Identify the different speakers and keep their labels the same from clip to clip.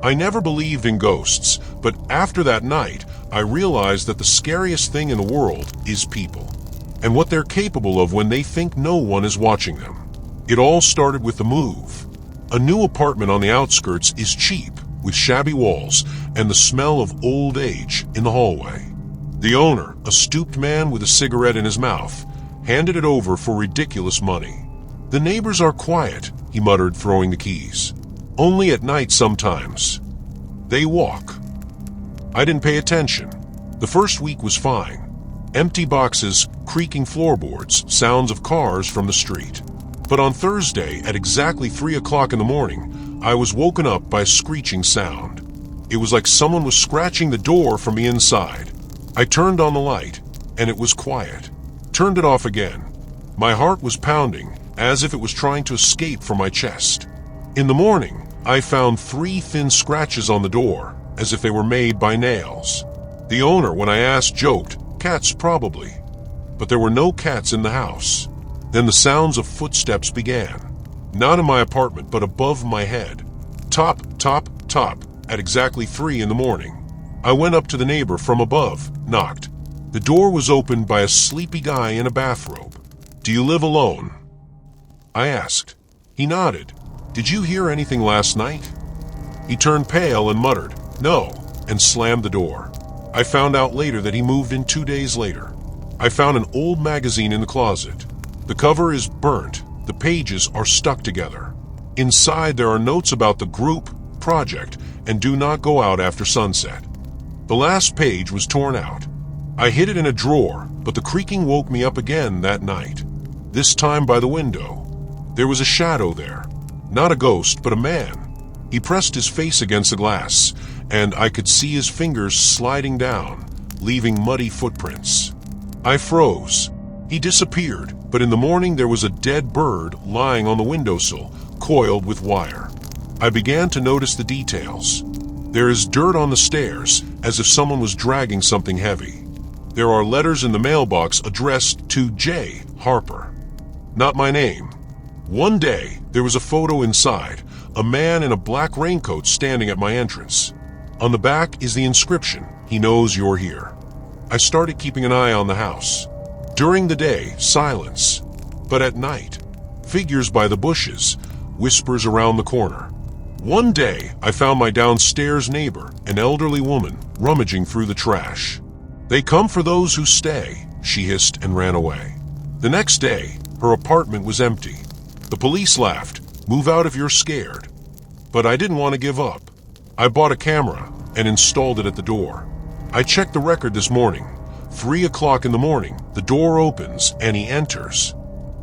Speaker 1: I never believed in ghosts, but after that night, I realized that the scariest thing in the world is people, and what they're capable of when they think no one is watching them. It all started with the move. A new apartment on the outskirts is cheap, with shabby walls and the smell of old age in the hallway. The owner, a stooped man with a cigarette in his mouth, handed it over for ridiculous money. "The neighbors are quiet," he muttered, throwing the keys. "Only at night sometimes. They walk." I didn't pay attention. The first week was fine. Empty boxes, creaking floorboards, sounds of cars from the street. But on Thursday, at exactly 3 o'clock in the morning, I was woken up by a screeching sound. It was like someone was scratching the door from the inside. I turned on the light, and it was quiet. Turned it off again. My heart was pounding, as if it was trying to escape from my chest. In the morning, I found 3 thin scratches on the door, as if they were made by nails. The owner, when I asked, joked, "Cats probably." But there were no cats in the house. Then the sounds of footsteps began. Not in my apartment, but above my head. Top, top, top, at exactly 3 in the morning. I went up to the neighbor from above, knocked. The door was opened by a sleepy guy in a bathrobe. "Do you live alone?" I asked. He nodded. "Did you hear anything last night?" He turned pale and muttered, "No," and slammed the door. I found out later that he moved in 2 days later. I found an old magazine in the closet. The cover is burnt. The pages are stuck together. Inside there are notes about the group, project, and do not go out after sunset. The last page was torn out. I hid it in a drawer, but the creaking woke me up again that night. This time by the window. There was a shadow there. Not a ghost, but a man. He pressed his face against the glass, and I could see his fingers sliding down, leaving muddy footprints. I froze. He disappeared, but in the morning there was a dead bird lying on the windowsill, coiled with wire. I began to notice the details. There is dirt on the stairs, as if someone was dragging something heavy. There are letters in the mailbox addressed to J. Harper. Not my name. One day, there was a photo inside, a man in a black raincoat standing at my entrance. On the back is the inscription, "He knows you're here." I started keeping an eye on the house. During the day, silence. But at night, figures by the bushes, whispers around the corner. One day, I found my downstairs neighbor, an elderly woman, rummaging through the trash. "They come for those who stay," she hissed and ran away. The next day, her apartment was empty. The police laughed, "Move out if you're scared." But I didn't want to give up. I bought a camera and installed it at the door. I checked the record this morning. 3 o'clock in the morning, the door opens and he enters.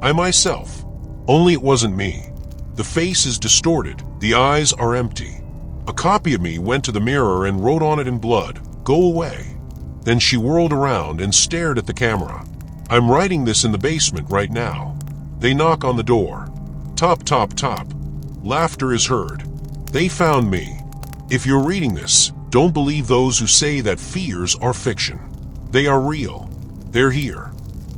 Speaker 1: I myself. Only it wasn't me. The face is distorted, the eyes are empty. A copy of me went to the mirror and wrote on it in blood, "Go away." Then she whirled around and stared at the camera. I'm writing this in the basement right now. They knock on the door. Top, top, top. Laughter is heard. They found me. If you're reading this, don't believe those who say that fears are fiction. They are real. They're here.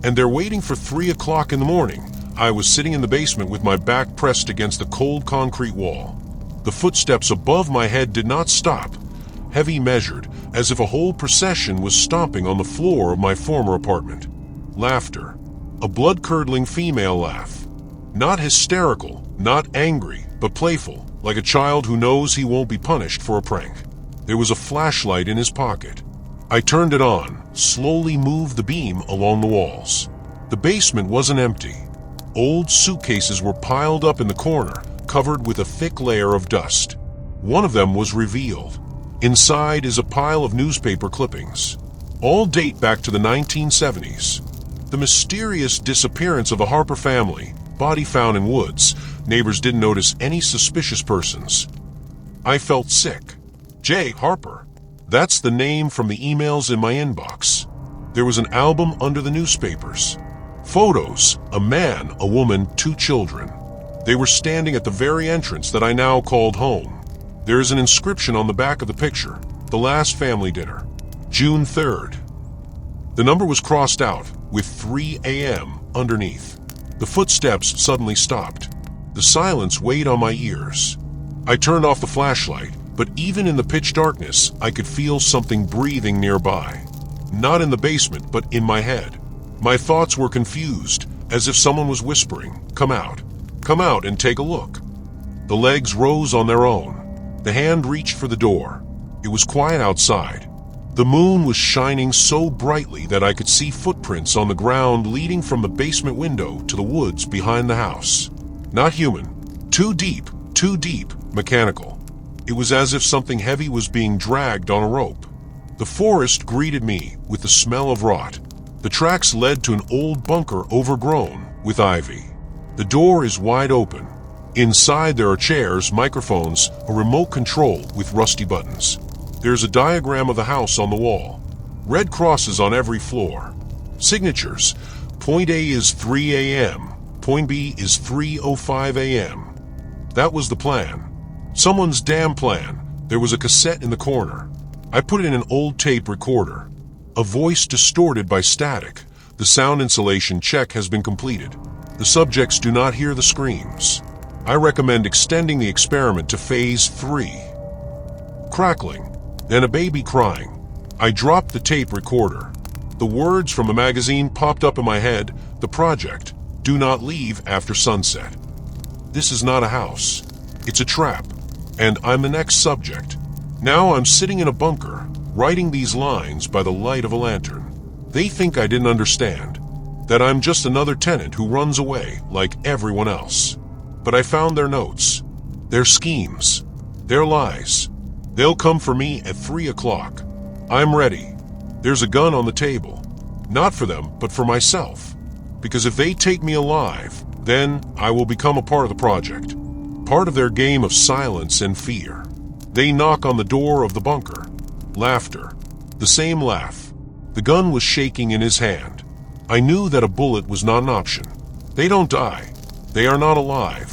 Speaker 1: And they're waiting for 3 o'clock in the morning. I was sitting in the basement with my back pressed against the cold concrete wall. The footsteps above my head did not stop, heavy measured, as if a whole procession was stomping on the floor of my former apartment. Laughter. A blood-curdling female laugh. Not hysterical, not angry, but playful, like a child who knows he won't be punished for a prank. There was a flashlight in his pocket. I turned it on, slowly moved the beam along the walls. The basement wasn't empty. Old suitcases were piled up in the corner, covered with a thick layer of dust. One of them was revealed. Inside is a pile of newspaper clippings. All date back to the 1970s. The mysterious disappearance of a Harper family, body found in woods. Neighbors didn't notice any suspicious persons. I felt sick. J. Harper. That's the name from the emails in my inbox. There was an album under the newspapers. Photos, a man, a woman, 2 children. They were standing at the very entrance that I now called home. There is an inscription on the back of the picture, "The last family dinner, June 3rd. The number was crossed out, with 3 a.m. underneath. The footsteps suddenly stopped. The silence weighed on my ears. I turned off the flashlight, But even in the pitch darkness, I could feel something breathing nearby. Not in the basement, but in my head. My thoughts were confused, as if someone was whispering, "Come out and take a look." The legs rose on their own. The hand reached for the door. It was quiet outside. The moon was shining so brightly that I could see footprints on the ground leading from the basement window to the woods behind the house. Not human. Too deep, mechanical. It was as if something heavy was being dragged on a rope. The forest greeted me with the smell of rot. The tracks led to an old bunker overgrown with ivy. The door is wide open. Inside there are chairs, microphones, a remote control with rusty buttons. There's a diagram of the house on the wall. Red crosses on every floor. Signatures. Point A is 3 a.m. Point B is 3:05 a.m. That was the plan. Someone's damn plan. There was a cassette in the corner. I put it in an old tape recorder. A voice distorted by static. The sound insulation check has been completed. The subjects do not hear the screams. I recommend extending the experiment to phase 3. Crackling. Then a baby crying. I dropped the tape recorder. The words from a magazine popped up in my head. The project. Do not leave after sunset. This is not a house. It's a trap. And I'm the next subject. Now I'm sitting in a bunker, writing these lines by the light of a lantern. They think I didn't understand. That I'm just another tenant who runs away like everyone else. But I found their notes. Their schemes. Their lies. They'll come for me at 3 o'clock. I'm ready. There's a gun on the table. Not for them, but for myself. Because if they take me alive, then I will become a part of the project. Part of their game of silence and fear. They knock on the door of the bunker. Laughter. The same laugh. The gun was shaking in his hand. I knew that a bullet was not an option. They don't die. They are not alive.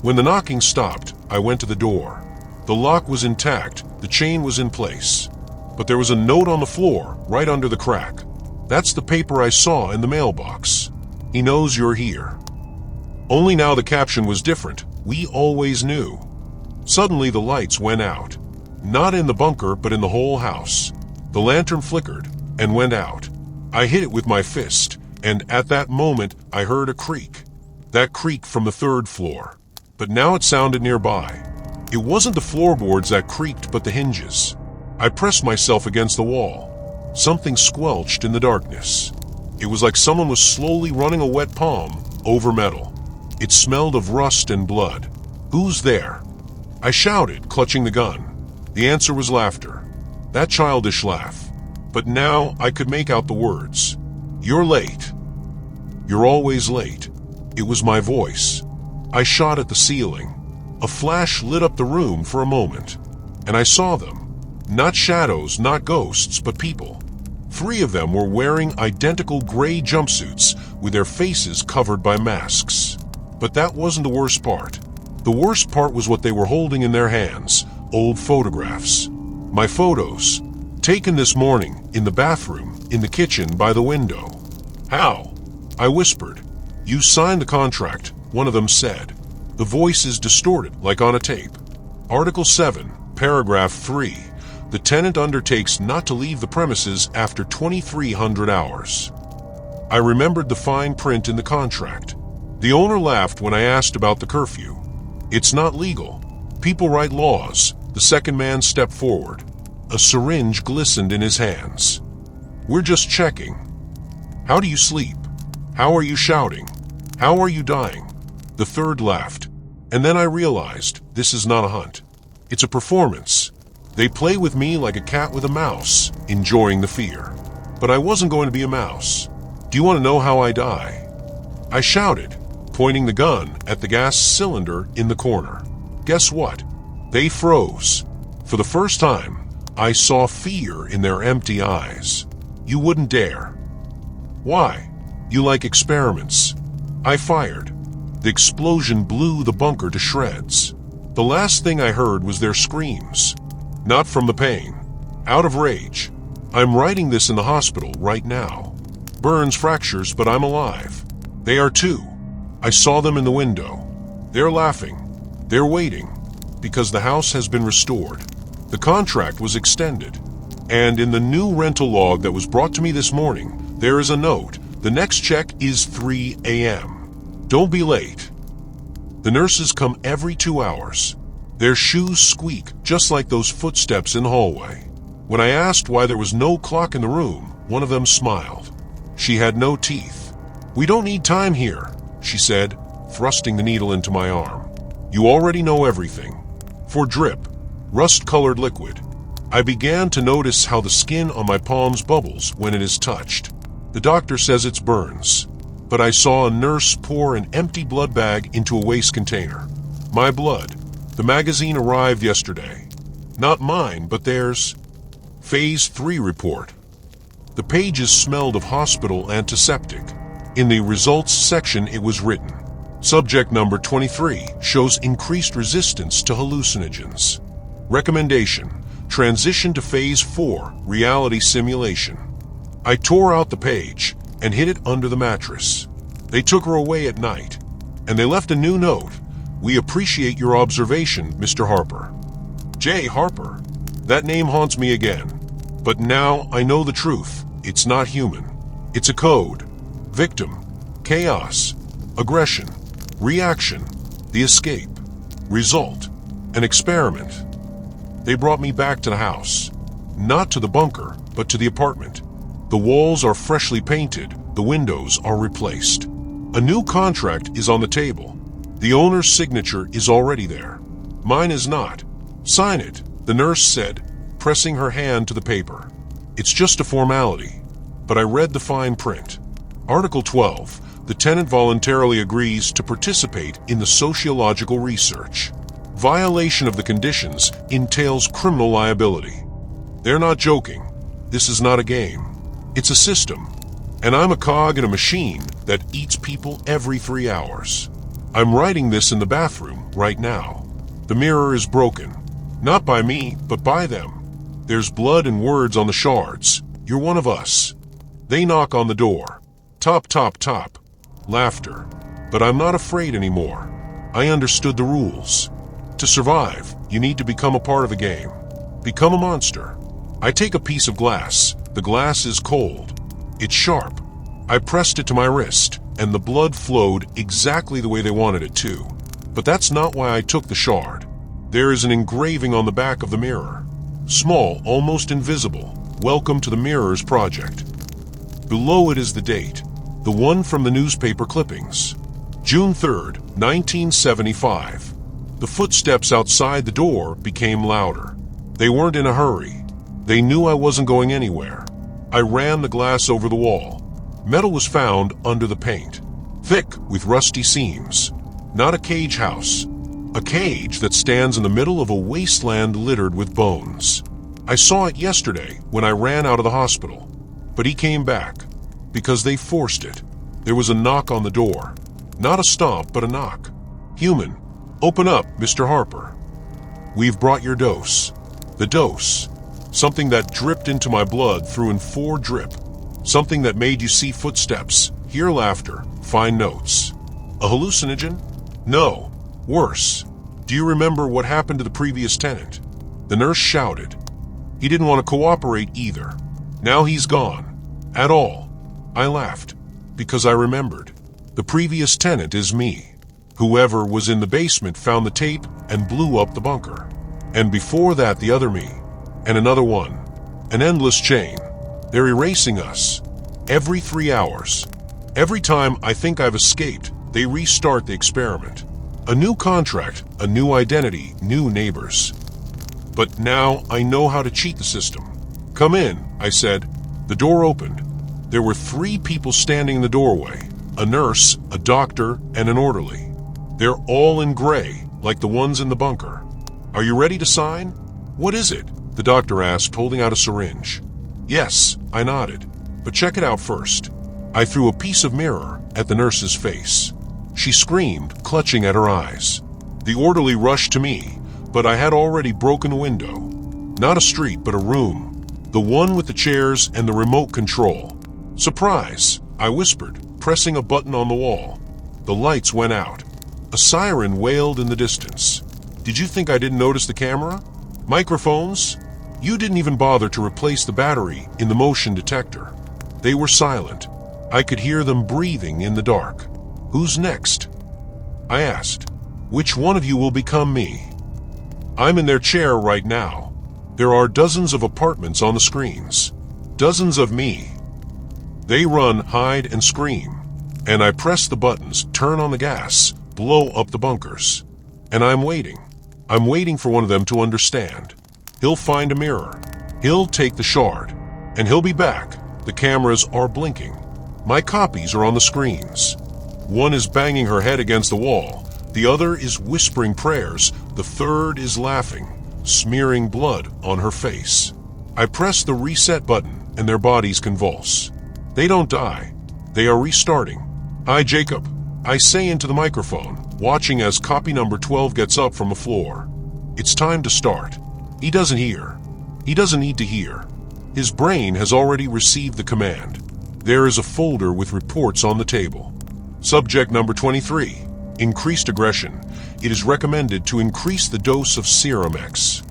Speaker 1: When the knocking stopped, I went to the door. The lock was intact, the chain was in place. But there was a note on the floor, right under the crack. That's the paper I saw in the mailbox. He knows you're here. Only now the caption was different. We always knew. Suddenly the lights went out. Not in the bunker, but in the whole house. The lantern flickered and went out. I hit it with my fist, and at that moment I heard a creak. That creak from the 3rd floor. But now it sounded nearby. It wasn't the floorboards that creaked, but the hinges. I pressed myself against the wall. Something squelched in the darkness. It was like someone was slowly running a wet palm over metal. It smelled of rust and blood. Who's there? I shouted, clutching the gun. The answer was laughter. That childish laugh. But now I could make out the words. You're late. You're always late. It was my voice. I shot at the ceiling. A flash lit up the room for a moment. And I saw them. Not shadows, not ghosts, but people. 3 of them were wearing identical gray jumpsuits with their faces covered by masks. But that wasn't the worst part. The worst part was what they were holding in their hands. Old photographs. My photos. Taken this morning, in the bathroom, in the kitchen, by the window. How? I whispered. You signed the contract, one of them said. The voice is distorted, like on a tape. Article 7, Paragraph 3. The tenant undertakes not to leave the premises after 2300 hours. I remembered the fine print in the contract. The owner laughed when I asked about the curfew. It's not legal. People write laws. The second man stepped forward. A syringe glistened in his hands. We're just checking. How do you sleep? How are you shouting? How are you dying? The third laughed. And then I realized this is not a hunt. It's a performance. They play with me like a cat with a mouse, enjoying the fear. But I wasn't going to be a mouse. Do you want to know how I die? I shouted, pointing the gun at the gas cylinder in the corner. Guess what? They froze. For the first time, I saw fear in their empty eyes. You wouldn't dare. Why? You like experiments. I fired. The explosion blew the bunker to shreds. The last thing I heard was their screams. Not from the pain. Out of rage. I'm writing this in the hospital right now. Burns, fractures, but I'm alive. They are too. I saw them in the window. They're laughing. They're waiting. Because the house has been restored. The contract was extended. And in the new rental log that was brought to me this morning, there is a note. The next check is 3 a.m. Don't be late. The nurses come every 2 hours. Their shoes squeak just like those footsteps in the hallway. When I asked why there was no clock in the room, one of them smiled. She had no teeth. "We don't need time here," she said, thrusting the needle into my arm. "You already know everything." For drip, rust-colored liquid, I began to notice how the skin on my palms bubbles when it is touched. The doctor says it's burns, but I saw a nurse pour an empty blood bag into a waste container. My blood. The magazine arrived yesterday. Not mine, but theirs. Phase 3 report. The pages smelled of hospital antiseptic. In the results section it was written, "Subject number 23 shows increased resistance to hallucinogens. Recommendation: transition to phase 4, reality simulation." I tore out the page and hid it under the mattress. They took her away at night, and they left a new note. "We appreciate your observation, Mr. Harper." J. Harper. That name haunts me again. But now I know the truth. It's not human. It's a code. Victim. Chaos. Aggression. Reaction. The escape. Result. An experiment. They brought me back to the house. Not to the bunker, but to the apartment. The walls are freshly painted. The windows are replaced. A new contract is on the table. The owner's signature is already there. Mine is not. "Sign it," the nurse said, pressing her hand to the paper. "It's just a formality." But I read the fine print. Article 12. The tenant voluntarily agrees to participate in the sociological research. Violation of the conditions entails criminal liability. They're not joking. This is not a game. It's a system. And I'm a cog in a machine that eats people every 3 hours. I'm writing this in the bathroom right now. The mirror is broken. Not by me, but by them. There's blood and words on the shards. "You're one of us." They knock on the door. Top, top, top. Laughter. But I'm not afraid anymore. I understood the rules. To survive, you need to become a part of the game. Become a monster. I take a piece of glass. The glass is cold. It's sharp. I pressed it to my wrist, and the blood flowed exactly the way they wanted it to. But that's not why I took the shard. There is an engraving on the back of the mirror. Small, almost invisible. "Welcome to the Mirrors Project." Below it is the date, the one from the newspaper clippings. June 3rd, 1975. The footsteps outside the door became louder. They weren't in a hurry. They knew I wasn't going anywhere. I ran the glass over the wall. Metal was found under the paint, thick with rusty seams. Not a cage house. A cage that stands in the middle of a wasteland littered with bones. I saw it yesterday when I ran out of the hospital. But he came back, because they forced it. There was a knock on the door. Not a stomp, but a knock. "Human, open up, Mr. Harper. We've brought your dose." The dose. Something that dripped into my blood through in 4 drip. Something that made you see footsteps, hear laughter, find notes. A hallucinogen? No. Worse. Do you remember what happened to the previous tenant? The nurse shouted. He didn't want to cooperate either. Now he's gone. At all. I laughed, because I remembered. The previous tenant is me. Whoever was in the basement found the tape and blew up the bunker. And before that, the other me. And another one. An endless chain. They're erasing us. Every 3 hours. Every time I think I've escaped, they restart the experiment. A new contract, a new identity, new neighbors. But now I know how to cheat the system. "Come in," I said. The door opened. There were 3 people standing in the doorway. A nurse, a doctor, and an orderly. They're all in gray, like the ones in the bunker. "Are you ready to sign?" "What is it?" the doctor asked, holding out a syringe. "Yes," I nodded. "But check it out first." I threw a piece of mirror at the nurse's face. She screamed, clutching at her eyes. The orderly rushed to me, but I had already broken a window. Not a street, but a room. The one with the chairs and the remote control. "Surprise," I whispered, pressing a button on the wall. The lights went out. A siren wailed in the distance. "Did you think I didn't notice the camera?" Microphones? You didn't even bother to replace the battery in the motion detector. They were silent. I could hear them breathing in the dark. Who's next? I asked. Which one of you will become me? I'm in their chair right now. There are dozens of apartments on the screens. Dozens of me. They run, hide, and scream. And I press the buttons, turn on the gas, blow up the bunkers. And I'm waiting. I'm waiting for one of them to understand. He'll find a mirror. He'll take the shard. And he'll be back. The cameras are blinking. My copies are on the screens. One is banging her head against the wall. The other is whispering prayers. The third is laughing, smearing blood on her face. I press the reset button and their bodies convulse. They don't die. They are restarting. Hi, Jacob, I say into the microphone, watching as copy number 12 gets up from the floor. It's time to start. He doesn't hear. He doesn't need to hear. His brain has already received the command. There is a folder with reports on the table. Subject number 23. Increased aggression. It is recommended to increase the dose of Serum X.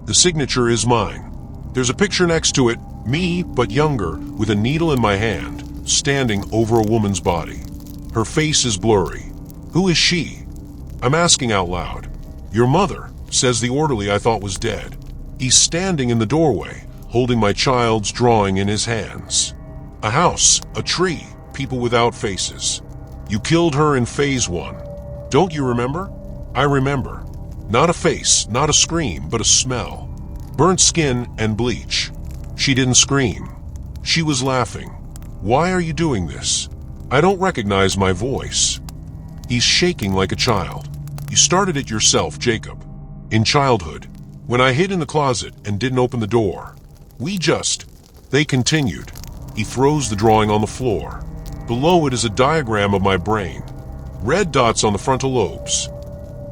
Speaker 1: The signature is mine. There's a picture next to it, me but younger, with a needle in my hand, standing over a woman's body. Her face is blurry. Who is she? I'm asking out loud. Your mother, says the orderly I thought was dead. He's standing in the doorway, holding my child's drawing in his hands. A house, a tree, people without faces. You killed her in phase 1. Don't you remember? I remember. Not a face, not a scream, but a smell. Burnt skin and bleach. She didn't scream. She was laughing. Why are you doing this? I don't recognize my voice. He's shaking like a child. You started it yourself, Jacob. In childhood, when I hid in the closet and didn't open the door. They continued. He throws the drawing on the floor. Below it is a diagram of my brain. Red dots on the frontal lobes.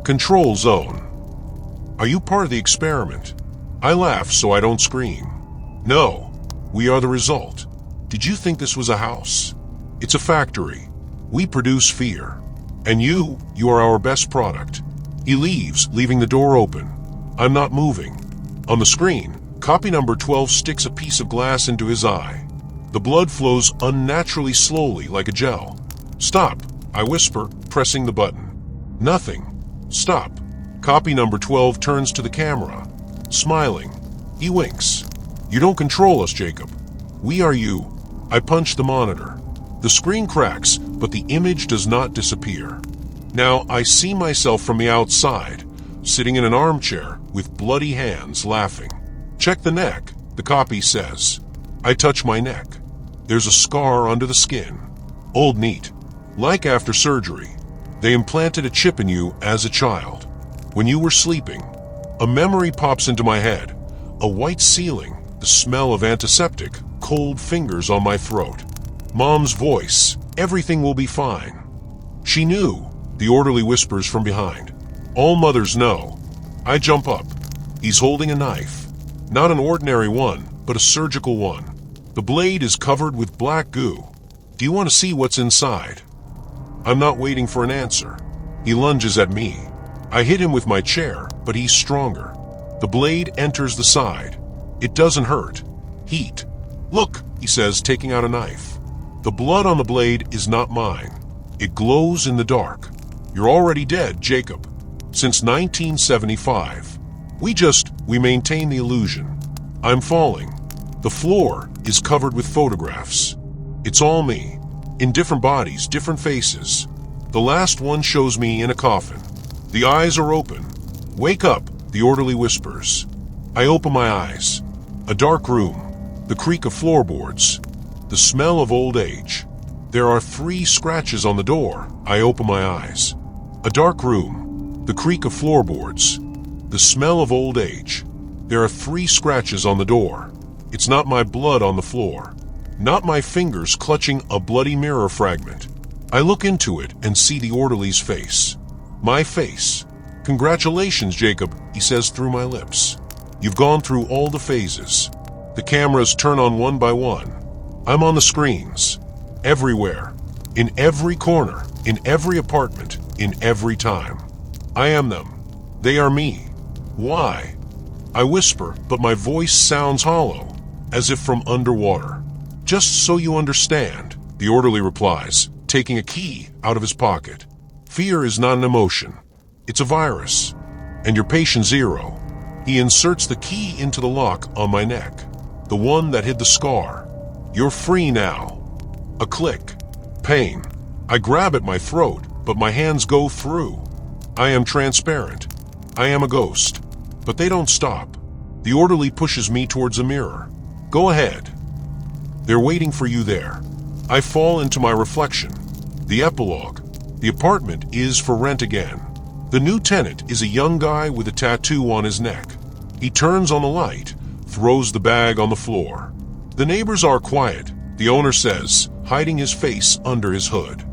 Speaker 1: Control zone. Are you part of the experiment? I laugh so I don't scream. No, we are the result. Did you think this was a house? It's a factory. We produce fear. And you are our best product. He leaves, leaving the door open. I'm not moving. On the screen, copy number 12 sticks a piece of glass into his eye. The blood flows unnaturally slowly like a gel. Stop, I whisper, pressing the button. Nothing. Stop. Copy number 12 turns to the camera, smiling. He winks. You don't control us, Jacob. We are you. I punch the monitor. The screen cracks, but the image does not disappear. Now I see myself from the outside, sitting in an armchair with bloody hands, laughing. Check the neck, the copy says. I touch my neck. There's a scar under the skin. Old neat. Like after surgery. They implanted a chip in you as a child. When you were sleeping, a memory pops into my head. A white ceiling, the smell of antiseptic, cold fingers on my throat. Mom's voice, everything will be fine. She knew, the orderly whispers from behind. All mothers know. I jump up. He's holding a knife. Not an ordinary one, but a surgical one. The blade is covered with black goo. Do you want to see what's inside? I'm not waiting for an answer. He lunges at me. I hit him with my chair, but he's stronger. The blade enters the side. It doesn't hurt. Heat. Look, he says, taking out a knife. The blood on the blade is not mine. It glows in the dark. You're already dead, Jacob. Since 1975. We maintain the illusion. I'm falling. The floor is covered with photographs. It's all me. In different bodies, different faces. The last one shows me in a coffin. The eyes are open. Wake up, the orderly whispers. I open my eyes. A dark room. The creak of floorboards. The smell of old age. There are 3 scratches on the door. I open my eyes. A dark room. The creak of floorboards. The smell of old age. There are 3 scratches on the door. It's not my blood on the floor. Not my fingers clutching a bloody mirror fragment. I look into it and see the orderly's face. My face. Congratulations, Jacob, he says through my lips. You've gone through all the phases. The cameras turn on one by one. I'm on the screens. Everywhere. In every corner. In every apartment. In every time. I am them. They are me. Why? I whisper, but my voice sounds hollow, as if from underwater. "Just so you understand," the orderly replies, taking a key out of his pocket. "Fear is not an emotion. It's a virus. And you're patient zero." He inserts the key into the lock on my neck, the one that hid the scar. "You're free now." A click. Pain. I grab at my throat, but my hands go through. I am transparent. I am a ghost. But they don't stop. The orderly pushes me towards a mirror. "Go ahead. They're waiting for you there." I fall into my reflection. The epilogue. The apartment is for rent again. The new tenant is a young guy with a tattoo on his neck. He turns on the light, throws the bag on the floor. The neighbors are quiet, the owner says, hiding his face under his hood.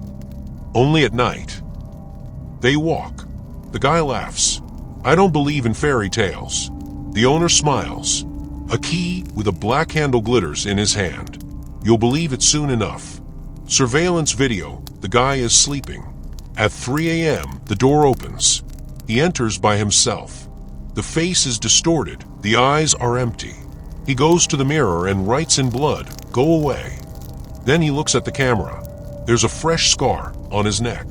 Speaker 1: "Only at night." They walk. The guy laughs. "I don't believe in fairy tales." The owner smiles. A key with a black handle glitters in his hand. "You'll believe it soon enough." Surveillance video. The guy is sleeping. At 3 a.m., the door opens. He enters by himself. The face is distorted. The eyes are empty. He goes to the mirror and writes in blood, "Go away." Then he looks at the camera. There's a fresh scar on his neck.